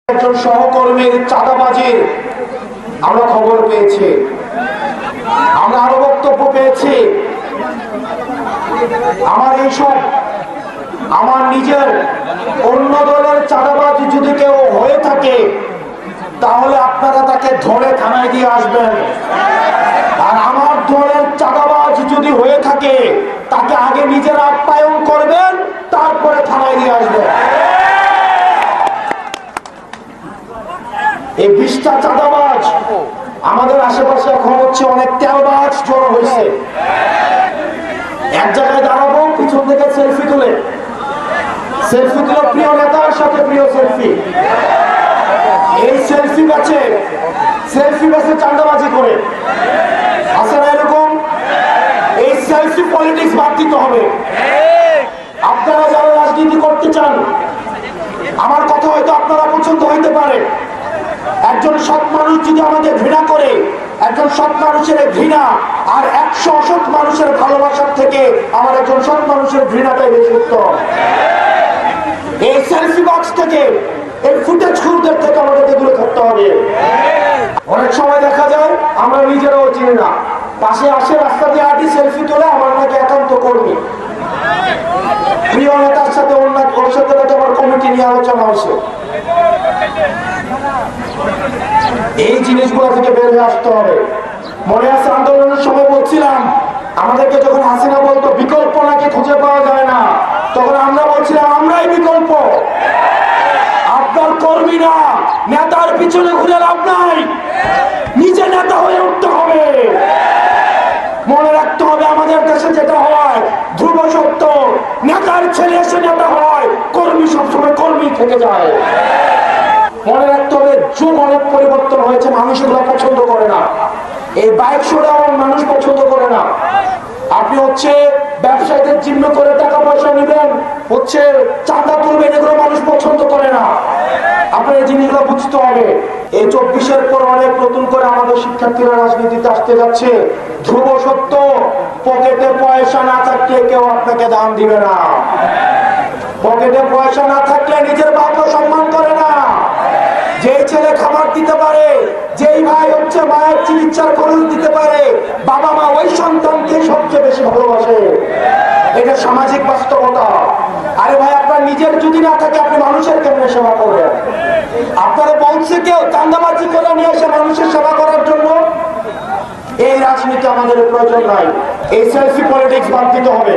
একজন সহকর্মীর চাঁদাবাজির আমরা খবর পেয়েছি, আমরা আরো বক্তব্য পেয়েছি। আমার নিজের অন্য দলের চাঁদাবাজ যদি কেউ হয়ে থাকে তাহলে আপনারা তাকে ধরে থানায় দিয়ে আসবেন, আর আমার দলের চাঁদাবাজ যদি হয়ে থাকে তাকে আগে নিজের আপ্যায়ন করবেন, তারপরে থানায় দিয়ে আসবেন। এই 20টা চাঁদাবাজ আমাদের আশেপাশে এখন হচ্ছে, অনেক তেলবাজ জড়ো হয়েছে। এক জায়গায় দাঁড়াবো, পিছন থেকে সেলফি তুলে প্রিয় নেতার সাথে প্রিয় সেলফি, এই সেলফি ব্যাচে চাঁদাবাজি করে আছে না এরকম? এই সেলফি পলিটিক্স বাদ দিতে হবে। আপনারা যারা রাজনীতি করতে চান, আমার কথা হয়তো আপনারা পছন্দ হইতে পারে। একজন সৎ মানুষ যদি আমাদের ঘৃণা করে, একজন সৎ মানুষের ঘৃণা আর 100 অসৎ মানুষের ভালোবাসার থেকে আমার একজন সৎ মানুষের ঘৃণাটাই বেশি উত্তম। এই সেলফি বক্স থেকে, এই ফুটেজ খুরদের থেকে আমাদেরকে দূরে থাকতে হবে। অনেক সময় দেখা যায় আমরা নিজেরাও চিনি না, পাশে আসে রাস্তা দিয়ে হাঁটি, সেলফি তোলে, আমার নাকি একান্ত কর্মী, প্রিয় নেতার সাথে ওর সাথে নাকি আমার কমিটি নিয়ে আলোচনা হয়েছে। এই জিনিসগুলো থেকে বের হয়ে আসতে হবে। মনে আছে আন্দোলনের সময় বলছিলাম, আমাদেরকে যখন হাসিনা বলতো বিকল্প নাকি খুঁজে পাওয়া যায় না, তখন আমরা বলছিলাম আমরাই বিকল্প। আপনার কর্মী না, নেতার পিছনে ঘুরে লাভ নাই, নিজে নেতা হয়ে উঠতে হবে। মনে রাখতে হবে, আমাদের দেশে যেটা হয় ধ্রুব সত্য, নেতার ছেলে এসে নেতা হয়, কর্মী সবসময় কর্মী থেকে যায়। মনে রাখতে হবে, যুগ অনেক পরিবর্তন হয়েছে, মানুষ এগুলো পছন্দ করে না। এই বাইক শোটা মানুষ পছন্দ করে না। আপনি হচ্ছে ব্যবসায়ীদের চিহ্ন করে টাকা পয়সা নেবেন, হচ্ছে চাঁদা তুলবেন, এগুলো মানুষ পছন্দ করে না। আপনার এই জিনিসগুলো বুঝতে হবে। এই 24-এর পর অনেক নতুন করে আমাদের শিক্ষার্থীরা রাজনীতিতে আসতে যাচ্ছে। ধ্রুব সত্য, পকেটে পয়সা না থাকলে কেউ আপনাকে দান দিবে না। পকেটে পয়সা না থাকলে নিজের বাপও সম্মান করে না। যেই ছেলে খাবার দিতে পারে, যেই ভাই হচ্ছে মায়ের চিকিৎসার খরচ দিতে পারে, বাবা মা ওই সন্তানকে সবচেয়ে বেশি ভালোবাসে। এটা সামাজিক বাস্তবতা। আরে ভাই, আপনার নিজের যদি না থাকে আপনি মানুষের কেমনে সেবা করবেন? আপনারা বলছে কেউ চাঁদাবাজি করে নিয়ে এসে মানুষের সেবা করার জন্য? এই রাজনীতি আমাদের প্রয়োজন নাই। এই সেলফি পলিটিক্স বাদ দিতে হবে।